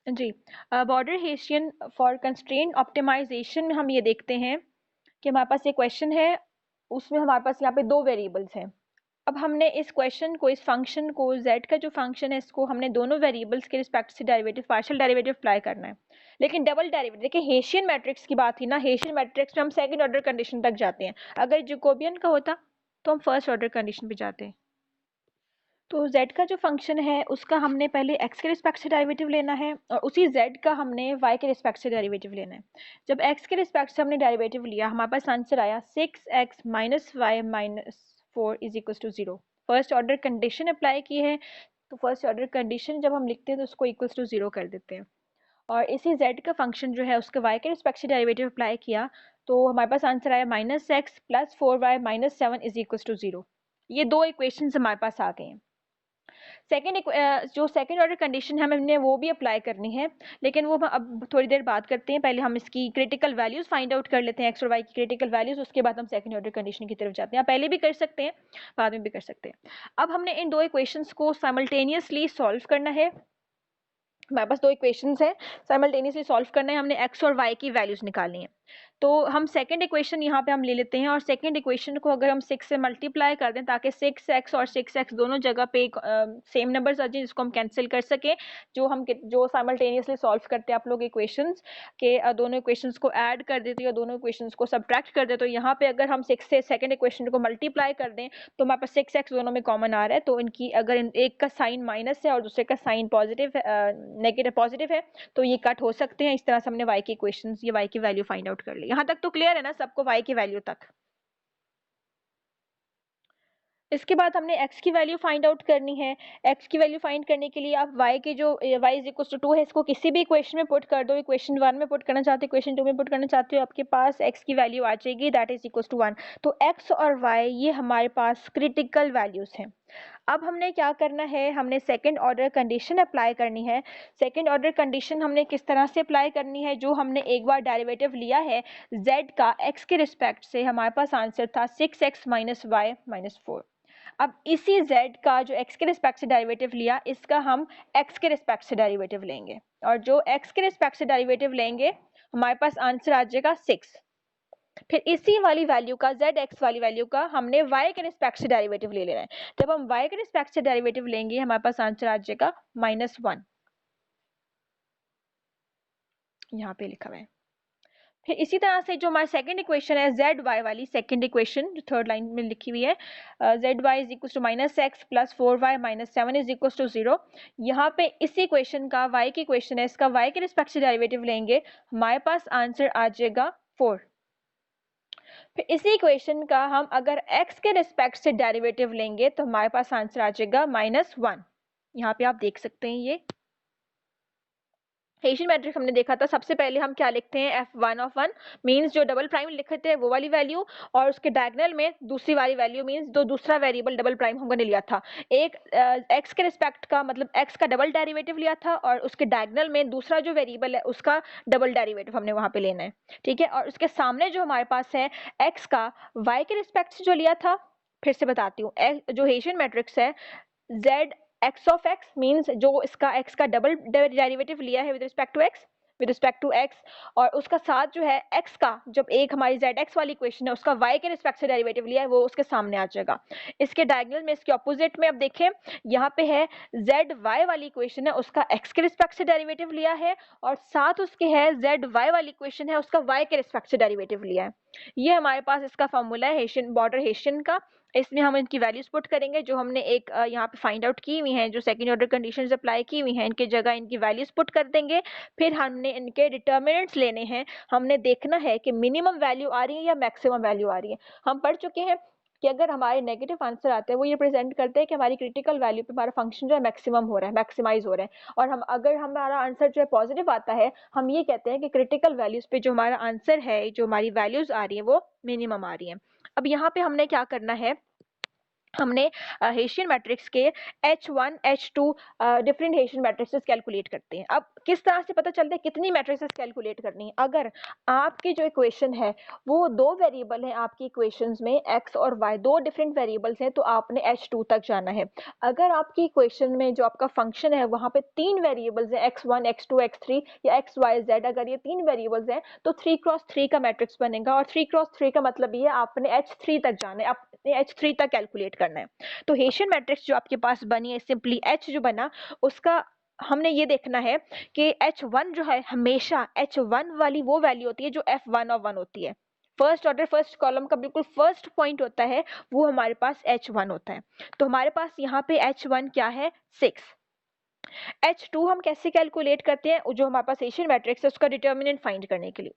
Ji, border Hessian for constraint optimization में हम ये देखते हैं कि हमारे पास ये क्वेश्चन है, उसमें हमारे पास यहाँ पे दो वेरिएबल्स हैं। अब हमने इस क्वेश्चन को, इस फंक्शन को, z का जो फंक्शन है इसको हमने दोनों वेरिएबल्स के रिस्पेक्ट से डेरिवेटिव, पार्शियल डेरिवेटिव अप्लाई करना है। लेकिन डबल डेरिवेटिव, देखिए हेसियन मैट्रिक्स की बात थी ना, हेसियन मैट्रिक्स में हम सेकंड ऑर्डर कंडीशन तक जाते हैं। अगर जैकोबियन का होता तो हम फर्स्ट ऑर्डर कंडीशन पे जाते हैं। तो z का जो फंक्शन है उसका हमने पहले x के रिस्पेक्ट से डेरिवेटिव लेना है और उसी z का हमने y के रिस्पेक्ट से डेरिवेटिव लेना है। जब x के रिस्पेक्ट से हमने डेरिवेटिव लिया, हमारे पास आंसर आया 6x minus y minus 4 is equal to 0। First order condition apply की है, तो फर्स्ट ऑर्डर कंडीशन जब हम लिखते हैं तो उसको इक्वल टू 0 कर देते हैं। और इसी z का फंक्शन जो है उसके y के रिस्पेक्ट से डेरिवेटिव अप्लाई किया, तो हमारे पास आंसर आया minus x plus 4y minus 7 is equal to 0। ये दो इक्वेशन हमारे पास आ गए हैं। सेकेंड जो सेकेंड ऑर्डर कंडीशन है हमने वो भी अप्लाई करनी है, लेकिन वो अब थोड़ी देर बात करते हैं। पहले हम इसकी क्रिटिकल वैल्यूज फाइंड आउट कर लेते हैं, एक्स और वाई की क्रिटिकल वैल्यूज, उसके बाद हम सेकेंड ऑर्डर कंडीशन की तरफ जाते हैं। आप पहले भी कर सकते हैं, बाद में भी कर सकते हैं। अब हमने इन दो इक्वेशंस को साइमल्टेनियसली सॉल्व करना है। हमारे पास दो इक्वेशंस हैं, साइमल्टेनियसली सॉल्व करना है, हमने एक्स और वाई की वैल्यूज निकालनी है। तो हम सेकंड इक्वेशन यहाँ पे हम ले लेते हैं और सेकंड इक्वेशन को अगर हम 6 से मल्टीप्लाई कर दें ताकि 6x और 6x दोनों जगह पे सेम नंबर्स आ जाए जिसको हम कैंसिल कर सकें, जो साइमल्टेनियसली सॉल्व करते हैं आप लोग इक्वेशंस के, दोनों इक्वेशंस को ऐड कर देते हैं और दोनों इक्वेशंस को सब्ट्रैक्ट कर देते, तो यहाँ पे अगर हम 6 से सेकंड इक्वेशन को मल्टीप्लाई कर दें तो हमारे पास 6x दोनों में कॉमन आ रहा है, तो इनकी अगर एक का साइन माइनस है और दूसरे का साइन पॉजिटिव नेगेटिव पॉजिटिव है तो ये कट हो सकते हैं। इस तरह से हमने y की इक्वेशंस, ये y की वैल्यू फाइंड आउट कर ली। यहाँ तक तो क्लियर है ना सबको, y की वैल्यू तक? इसके बाद हमने x की वैल्यू फाइंड आउट करनी है। x की वैल्यू फाइंड करने के लिए आप y के जो y इज इक्वल टू 2 है इसको किसी भी इक्वेशन में पुट कर दो। इक्वेशन 1 में पुट करना चाहते हो, इक्वेशन 2 में पुट करना चाहते हो, आपके पास x की वैल्यू आ जाएगी, दैट इज इक्वल टू 1। तो x और y ये हमारे पास क्रिटिकल वैल्यूज हैं। अब हमने क्या करना है, हमने सेकंड ऑर्डर कंडीशन अप्लाई करनी है। सेकंड ऑर्डर कंडीशन हमने किस तरह से अप्लाई करनी है, जो हमने एक बार डेरिवेटिव लिया है z का x के रिस्पेक्ट से, हमारे पास आंसर था 6x माइनस वाई माइनस 4। अब इसी z का जो x के रिस्पेक्ट से डेरिवेटिव लिया, इसका हम x के रिस्पेक्ट से डेरिवेटिव लेंगे और जो x के रिस्पेक्ट से डेरिवेटिव लेंगे हमारे पास आंसर आ जाएगा 6। फिर इसी वाली वैल्यू का, z x वाली वैल्यू का हमने y के रिस्पेक्ट से डेरिवेटिव ले लेना है। जब हम y के रिस्पेक्ट से डेरिवेटिव लेंगे हमारे पास आंसर आ जाएगा -1, यहाँ पे लिखा हुआ है। फिर इसी तरह से जो हमारी सेकंड इक्वेशन है z y वाली, सेकंड इक्वेशन जो थर्ड लाइन में लिखी हुई है, z y is equal to minus x plus 4y minus 7 is equal to 0। यहाँ पे इसी इक्वेशन का, y की इक्वेशन है, इसका y के रिस्पेक्ट से डेरिवेटिव लेंगे, हमारे पास आंसर आ जाएगा 4। फिर इसी इक्वेशन का हम अगर x के रिस्पेक्ट से डेरिवेटिव लेंगे तो हमारे पास आंसर आ जाएगा -1। यहाँ पे आप देख सकते हैं ये हेसियन मैट्रिक्स हमने देखा था। सबसे पहले हम क्या लिखते हैं, f1 ऑफ 1 मींस जो डबल प्राइम लिखते हैं वो वाली वैल्यू, और उसके डायगोनल में दूसरी वाली वैल्यू मींस जो दूसरा वेरिएबल डबल प्राइम हमने लिया था। एक x के रिस्पेक्ट का मतलब x का डबल डेरिवेटिव लिया था और उसके डायगोनल में दूसरा जो वेरिएबल है उसका डबल डेरिवेटिव हमने वहां पे लेना है, ठीक है। और उसके सामने जो हमारे पास है x का y के रिस्पेक्ट से जो लिया था, फिर से बताती हूँ, जो हेसियन मैट्रिक्स है z x of x means जो इसका x का डबल डेरिवेटिव लिया है विद रिस्पेक्ट टू x, और उसका साथ जो है x का, जब एक हमारी zx वाली इक्वेशन है उसका y के रिस्पेक्ट से डेरिवेटिव लिया है वो उसके सामने आ जाएगा। इसके डायगोनल में, इसके ऑपोजिट में अब देखें, यहाँ पे है zy वाली इक्वेशन है उसका x के रिस्पेक्ट से डेरिवेटिव लिया है और साथ उसके है zy वाली इक्वेशन है उसका y के रिस्पेक्ट से डेरिवेटिव लिया है। ये हमारे पास इसका फॉर्मूला है हेसियन, बॉर्डर हेसियन का। इसमें हम इनकी वैल्यूज पुट करेंगे जो हमने एक यहाँ पे फाइंड आउट की हुई हैं, जो सेकंड ऑर्डर कंडीशंस अप्लाई की हुई हैं, इनके जगह इनकी वैल्यूज पुट कर देंगे। फिर हमने इनके डिटर्मिनेंट्स लेने हैं, हमने देखना है कि मिनिमम वैल्यू आ रही है या मैक्सिमम वैल्यू आ रही है। हम पढ़ चुके हैं कि अगर हमारे नेगेटिव आंसर आते हैं वो ये रिप्रेजेंट करते हैं कि हमारी क्रिटिकल वैल्यू पे हमारा फंक्शन जो है मैक्सिमम हो रहा है, मैक्सिमाइज हो रहा है। और हम अगर हमारा आंसर जो है पॉजिटिव आता है, हम ये कहते हैं कि क्रिटिकल वैल्यूज पे जो हमारा आंसर है, जो हमारी वैल्यूज आ रही है वो मिनिमम आ रही है। अब यहाँ पे हमने क्या करना है, हमने हेशियन मैट्रिक्स के H1 H2 different हेशियन matrices calculate करते हैं। अब किस तरह से पता चलता है कितनी मैट्रिसेस कैलकुलेट करनी है? अगर आपकी जो इक्वेशन है वो दो वेरिएबल है, आपकी इक्वेशंस में x और y दो डिफरेंट वेरिएबल्स हैं, तो आपने H2 तक जाना है। अगर आपकी इक्वेशन में जो आपका फंक्शन है वहाँ पे तीन वेरिएबल्स हैं, x1 x2 x3 या x y z, अगर ये तीन वेरिएबल्स हैं तो 3x3 का मैट्रिक्स बनेगा। और 3x3 का मतलब ये आपने H3 तक जाना है, आपने H3 तक कैलकुलेट करना है। तो हेशियन मैट्रिक्स जो आपके पास बनी है, सिंपली H जो बना उसका हमने ये देखना है कि H1 जो है हमेशा H1 वाली वो वैल्यू होती है जो F1 of 1 होती है। फर्स्ट ऑर्डर फर्स्ट कॉलम का बिल्कुल फर्स्ट पॉइंट होता है वो हमारे पास H1 होता है। तो हमारे पास यहाँ पे H1 क्या है? 6। H2 हम कैसे कैलकुलेट करते हैं? जो हमारे पास हेशियन मैट्रिक्स है उसका डिटर्मिनेंट फाइंड करने के लिए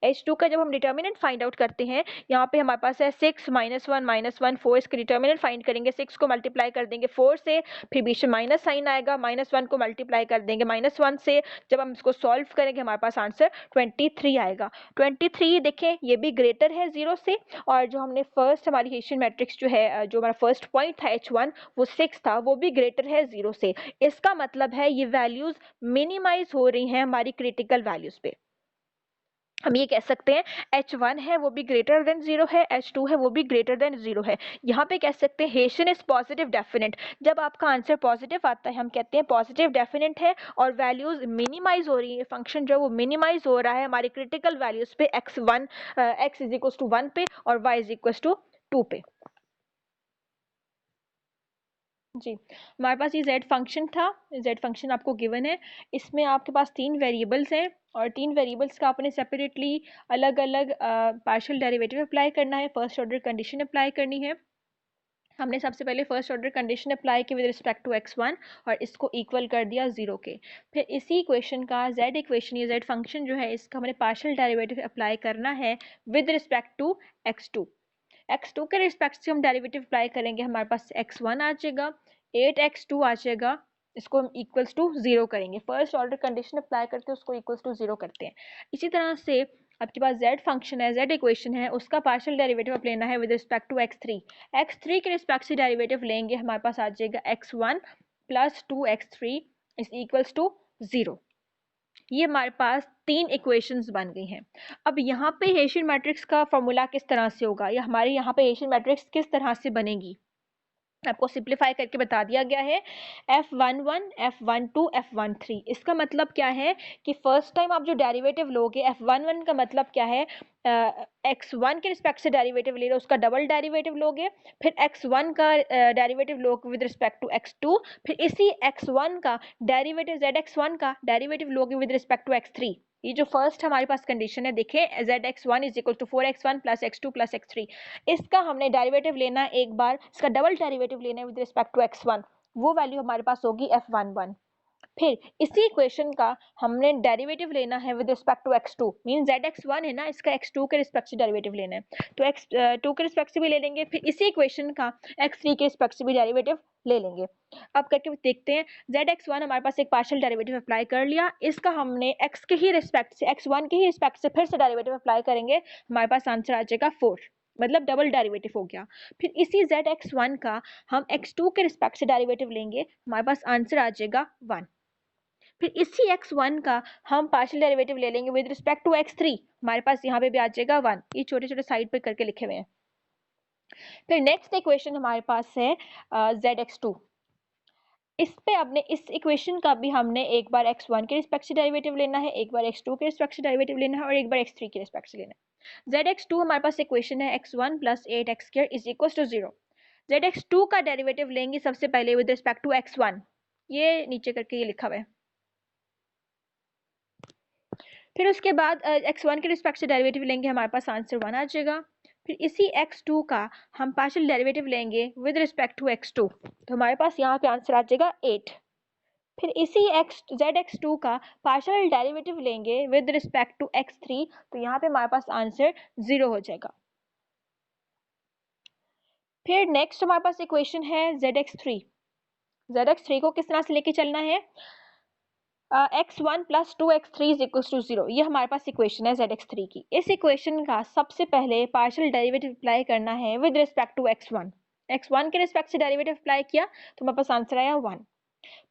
H2 का जब हम डिटर्मिनेंट फाइंड आउट करते हैं, यहाँ पे हमारे पास है 6 -1 4। इसके डिटर्मिनेंट फाइंड करेंगे, 6 को मल्टीप्लाई कर देंगे 4 से, फिर बीच में माइनस साइन आएगा, -1 को मल्टीप्लाई कर देंगे -1 से। जब हम इसको सॉल्व करेंगे हमारे पास आंसर 23 आएगा। 23 देखें ये भी ग्रेटर है 0 से, और जो हमने फर्स्ट हमारी हेशियन मैट्रिक्स जो है, जो हमारा फर्स्ट पॉइंट था H1 वो 6 था, वो भी ग्रेटर है 0 से। इसका मतलब है ये वैल्यूज मिनिमाइज हो रही हैं हमारी क्रिटिकल वैल्यूज पे। हम ये कह सकते हैं H1 है वो भी ग्रेटर देन 0 है, H2 है वो भी ग्रेटर देन 0 है। यहाँ पे कह सकते हैं हेशियन इज पॉजिटिव डेफिनेट। जब आपका आंसर पॉजिटिव आता है हम कहते हैं पॉजिटिव डेफिनेट है और वैल्यूज मिनिमाइज हो रही है, फंक्शन जो है वो मिनिमाइज हो रहा है हमारी क्रिटिकल वैल्यूज पे x इज इक्वल टू 1 पे और y इज इक्वल टू 2 पे। जी, हमारे पास ये z फंक्शन था, z फंक्शन आपको गिवन है। इसमें आपके पास तीन वेरिएबल्स हैं और तीन वेरिएबल्स का आपने सेपरेटली अलग अलग पार्शियल डेरिवेटिव अप्लाई करना है, फर्स्ट ऑर्डर कंडीशन अप्लाई करनी है। हमने सबसे पहले फर्स्ट ऑर्डर कंडीशन अप्लाई की विद रिस्पेक्ट टू x1 और इसको इक्वल कर दिया 0 के। फिर इसी इक्वेशन का z इक्वेशन, ये z फंक्शन जो है इसका हमने पार्शियल डेरिवेटिव अप्लाई करना है with respect to x2। x2 के रिस्पेक्ट से हम डेरिवेटिव अप्लाई करेंगे, हमारे पास x1 आ जाएगा, 8x2 आ जाएगा, इसको हम इक्वल्स टू 0 करेंगे। फर्स्ट ऑर्डर कंडीशन अप्लाई करके उसको इक्वल्स टू 0 करते हैं। इसी तरह से आपके पास z फंक्शन है, z इक्वेशन है, उसका पार्शियल डेरिवेटिव आप लेना है with respect to x3। x3 के रिस्पेक्ट से डेरिवेटिव लेंगे, हमारे पास आ जाएगा x1 plus 2x3 is equals to 0। ये हमारे पास तीन इक्वेशंस बन गई हैं। अब यहाँ पे हेशियन मैट्रिक्स का फॉर्मूला किस तरह से होगा या हमारे यहाँ पे हेशियन मैट्रिक्स किस तरह से बनेगी, आपको सिंप्लीफाई करके बता दिया गया है। F11 F12 F13, इसका मतलब क्या है कि फर्स्ट टाइम आप जो डेरिवेटिव लोगे, F11 का मतलब क्या है, x1 के रिस्पेक्ट से डेरिवेटिव ले रहे हो उसका डबल डेरिवेटिव लोगे, फिर x1 का डेरिवेटिव लोगे विद रिस्पेक्ट टू x2, फिर इसी x1 का डेरिवेटिव zx1 का डेरिवेटिव लोगे विद रिस्पेक्ट टू x3। ये जो फर्स्ट हमारे पास कंडीशन है, देखें zx1 is equal to 4x1 plus x2 plus x3, इसका हमने डेरिवेटिव लेना है एक बार, इसका डबल डेरिवेटिव लेना है विद रिस्पेक्ट टू x1, वो वैल्यू हमारे पास होगी F11। फिर इसी इक्वेशन का हमने डेरिवेटिव लेना है with respect to x2, mean zx1 है ना, इसका x2 के रिस्पेक्ट से डेरिवेटिव लेना है, तो x2 के रिस्पेक्ट से भी ले लेंगे, फिर इसी इक्वेशन का x3 के रिस्पेक्ट से भी डेरिवेटिव ले लेंगे। अब करके देखते हैं, zx1 हमारे पास एक पार्शियल डेरिवेटिव अप्लाई कर लिया, इसका हमने x के ही रिस्पेक्ट से, x1 के ही रिस्पेक्ट से फिर से डेरिवेटिव अप्लाई करेंगे, हमारे पास आंसर आ जाएगा 4, मतलब डबल डेरिवेटिव हो गया। फिर इसी zx1 का हम x2 के रिस्पेक्ट से डेरिवेटिव लेंगे, हमारे पास आंसर आ जाएगा 1। फिर इसी x1 का हम पार्शियल डेरिवेटिव ले लेंगे विद रिस्पेक्ट टू x3, हमारे पास यहाँ पे भी आ जाएगा 1। ये छोटे छोटे साइड पे करके लिखे हुए हैं। फिर नेक्स्ट इक्वेशन हमारे पास है zx2। इस पे अपने इस इक्वेशन का भी हमने एक बार x1 के रिस्पेक्ट से डेरिवेटिव लेना है, एक बार x2 के रिस्पेक्ट से डेरिवेटिव लेना है और एक बार x3 के रिस्पेक्ट से लेना है। zx2 हमारे पास इक्वेशन है x1 plus 8x² is equal to 0। zx2 का डेरिवेटिव लेंगे सबसे पहले विद रिस्पेक्ट टू x1, ये नीचे करके ये लिखा हुआ है। फिर उसके बाद x1 के रिस्पेक्ट से डेरिवेटिव लेंगे, हमारे पास आंसर 1 आ जाएगा। फिर इसी x2 का हम पार्शियल डेरिवेटिव लेंगे विद रिस्पेक्ट टू x2, तो हमारे पास यहाँ पे आंसर आ जाएगा 8। फिर इसी zx2 का पार्शियल डेरिवेटिव लेंगे विद रिस्पेक्ट टू x3, तो यहाँ पे हमारे पास आंसर 0 हो जाएगा। फिर नेक्स्ट हमारे पास इक्वेशन है zx3। zx3 को किस तरह से लेके चलना है, x1 plus 2x3 is equal to 0, ये हमारे पास इक्वेशन है zx3 की। इस इक्वेशन का सबसे पहले पार्शियल डेरिवेटिव अप्लाई करना है with respect to x1। x1 के रिस्पेक्ट से डेरिवेटिव अप्लाई किया तो हमारे पास आंसर आया 1।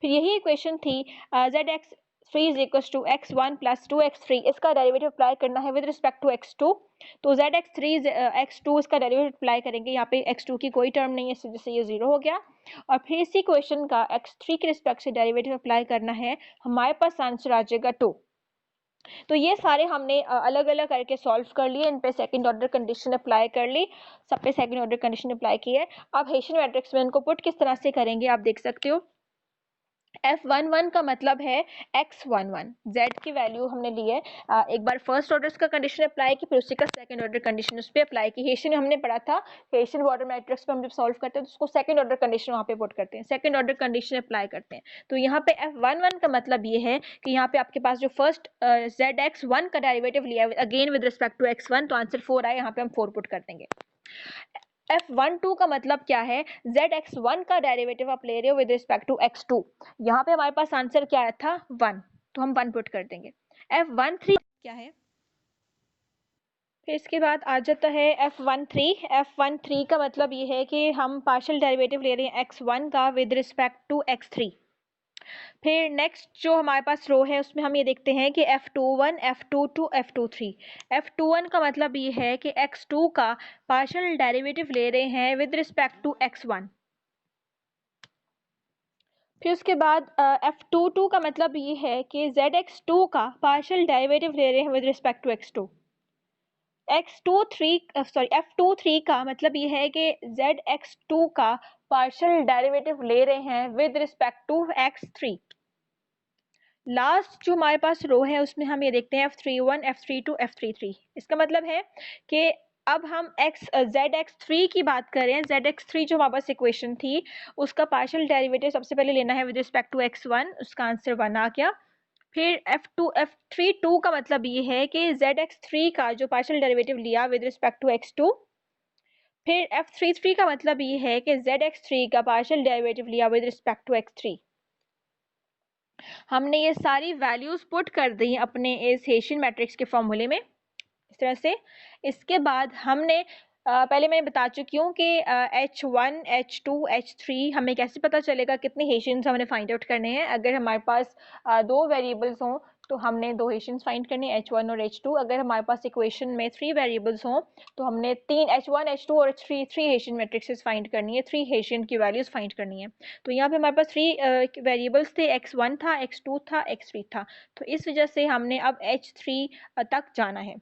फिर यही इक्वेशन थी zx3 is equal to x1 plus 2x3, इसका डेरिवेटिव अप्लाई करना है विद रिस्पेक्ट टू x2, तो zx3 x2 इसका डेरिवेटिव अप्लाई करेंगे, यहाँ पे x2 की कोई टर्म नहीं है जिससे ये 0 हो गया। और फिर इसी इक्वेशन का x3 के रिस्पेक्ट से डेरिवेटिव अप्लाई करना है, हमारे पास आंसर आ जाएगा 2। तो ये सारे हमने अलग अलग करके सॉल्व कर लिए, इन पे सेकंड ऑर्डर कंडीशन अप्लाई कर ली, सब पे सेकंड ऑर्डर कंडीशन अप्लाई की है। अब हेसियन मैट्रिक्स में इनको पुट किस तरह से करेंगे आप देख सकते हो। F11 का मतलब है x11, z की वैल्यू हमने ली है, एक बार फर्स्ट ऑर्डर का कंडीशन अप्लाई की, फिर उसी का सेकंड ऑर्डर कंडीशन उस पर अप्लाई की। हेसियन हमने पढ़ा था, हेसियन वाटर मैट्रिक्स पे हम जब सॉल्व करते हैं तो उसको सेकंड ऑर्डर कंडीशन वहाँ पे पुट करते हैं, सेकंड ऑर्डर कंडीशन अप्लाई करते हैं। तो यहाँ पे F11 का मतलब ये है कि यहाँ पे आपके पास जो फर्स्ट zx1 का डेरिवेटिव लिया है again with respect to x1, तो आंसर 4 आए, यहाँ पे हम 4 पुट कर देंगे। F12 का मतलब क्या है, zx1 का डेरिवेटिव आप ले रहे हो विद रिस्पेक्ट टू x2, यहाँ पे हमारे पास आंसर क्या आया था 1, तो हम 1 पुट कर देंगे। F13 क्या है, फिर इसके बाद आ जाता है F13 का मतलब ये है कि हम पार्शियल डेरिवेटिव ले रहे हैं x1 का विद रिस्पेक्ट टू x3। फिर नेक्स्ट जो हमारे पास रो है उसमें हम ये देखते हैं कि F21, F22, F23। F21 का मतलब ये है कि x2 का पार्शियल डेरिवेटिव ले रहे हैं विद रिस्पेक्ट टू x1। फिर उसके बाद F22 का मतलब ये है कि zx2 का पार्शियल डेरिवेटिव ले रहे हैं with respect to x2। F23 का मतलब ये है कि zx2 का पार्शियल डेरिवेटिव ले रहे हैं with respect to x3। Last जो हमारे पास रो है उसमें हम ये देखते हैं F31, F32, F33। इसका मतलब है कि अब हम zx3 की बात करें, zx3 जो हमारे पास इक्वेशन थी उसका पार्शियल डेरिवेटिव सबसे पहले लेना है विद रिस्पेक्ट टू x1, उसका आंसर 1 आ गया। फिर F32 का मतलब ये है कि zx3 का जो पार्शियल डेरिवेटिव लिया विद रिस्पेक्ट टू x2। फिर F33 का मतलब ये है कि zx3 का पार्शियल डेरिवेटिव लिया विद रिस्पेक्ट टू x3। हमने ये सारी वैल्यूज पुट कर दी अपने इस हेसियन मैट्रिक्स के फॉर्मूले में इस तरह से। इसके बाद हमने पहले मैं बता चुकी हूँ कि H1, H2, H3 हमें कैसे पता चलेगा कितने हेसियंस हमने फाइंड आउट करने हैं। अगर हमारे पास दो वेरिएबल्स हों तो हमने दो हेसियंस फाइंड करने हैं, H1 और H2। अगर हमारे पास इक्वेशन में 3 वेरिएबल्स हों तो हमने 3 H1, H2 और H3 हेसियन मैट्रिक्सेस फाइंड करनी है, 3 हेसियन की वैल्यूज फाइंड करनी है। तो यहाँ पे हमारे पास 3 वेरिएबल्स थे, x1 था, x2 था, x3 था। तो इस वजह से हमने अब H3 तक जाना है।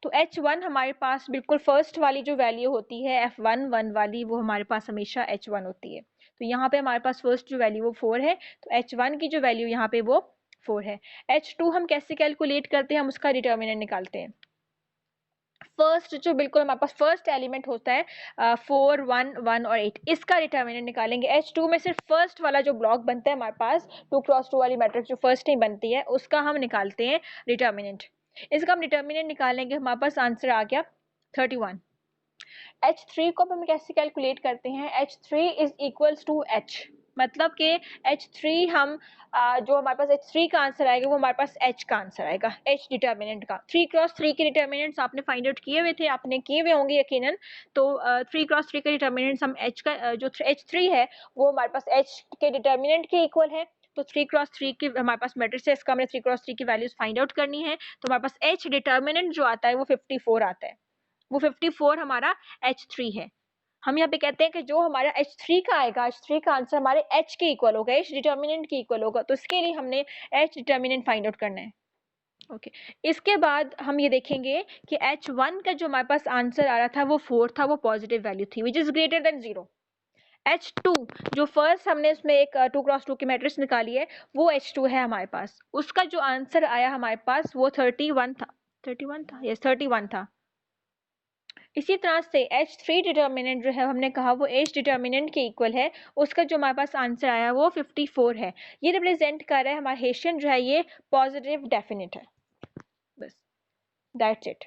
तो H1 हमारे पास बिल्कुल फर्स्ट वाली जो वैल्यू होती है F11 वाली, वो हमारे पास हमेशा H1 होती है। तो यहाँ पे हमारे पास फर्स्ट जो वैल्यू वो 4 है, तो H1 की जो वैल्यू यहाँ पे वो 4 है। H2 हम कैसे कैलकुलेट करते हैं, हम उसका डिटर्मिनेंट निकालते हैं। फर्स्ट जो बिल्कुल हमारे पास फर्स्ट एलिमेंट होता है 4, 1, 1 और 8, इसका डिटर्मिनेंट निकालेंगे। H2 में सिर्फ फर्स्ट वाला जो ब्लॉक बनता है हमारे पास 2x2 वाली मैट्रिक्स जो फर्स्ट ही बनती है उसका हम निकालते हैं डिटर्मिनेंट। इसका हम डिटर्मिनेंट निकालेंगे, हमारे पास आंसर आ गया 31। H3 को हम कैसे कैलकुलेट करते हैं, H3 is equals to H, मतलब कि H3 हम जो हमारे पास H3 का आंसर आएगा वो हमारे पास H का आंसर आएगा, H डिटर्मिनेंट का। 3x3 के डिटर्मिनेंट्स आपने फाइंड आउट किए हुए थे, आपने किए हुए होंगे यकीनन। तो 3x3 के डिटर्मिनेंट्स हम H का जो H3 है वो हमारे पास H के डिटर्मिनेंट के इक्वल है। तो 3x3 की हमारे पास मैट्रिक्स है, इसका हमने 3x3 की वैल्यूज फाइंड आउट करनी है। तो हमारे पास H डिटर्मिनेंट जो आता है वो 54 आता है, वो 54 हमारा H3 है। हम यहाँ पे कहते हैं कि जो हमारा H3 का आएगा, H3 का आंसर हमारे H के इक्वल होगा, H डिटर्मिनेंट के इक्वल होगा। तो इसके लिए हमने H डिटर्मिनेंट फाइंड आउट करना है। ओके, इसके बाद हम ये देखेंगे कि H1 का जो हमारे पास आंसर आ रहा था वो 4 था, वो पॉजिटिव वैल्यू थी which is greater than 0। H2 जो फर्स्ट हमने इसमें एक 2x2 की मैट्रिक्स निकाली है वो H2 है हमारे पास, उसका जो आंसर आया हमारे पास वो 31 था, 31 था। इसी तरह से H3 डिटर्मिनेंट जो है हमने कहा वो H डिटर्मिनेंट के इक्वल है, उसका जो हमारे पास आंसर आया वो 54 है। ये रिप्रेजेंट कर रहा है हमारा हेसियन जो है ये पॉजिटिव डेफिनेट है। बस दैट्स इट।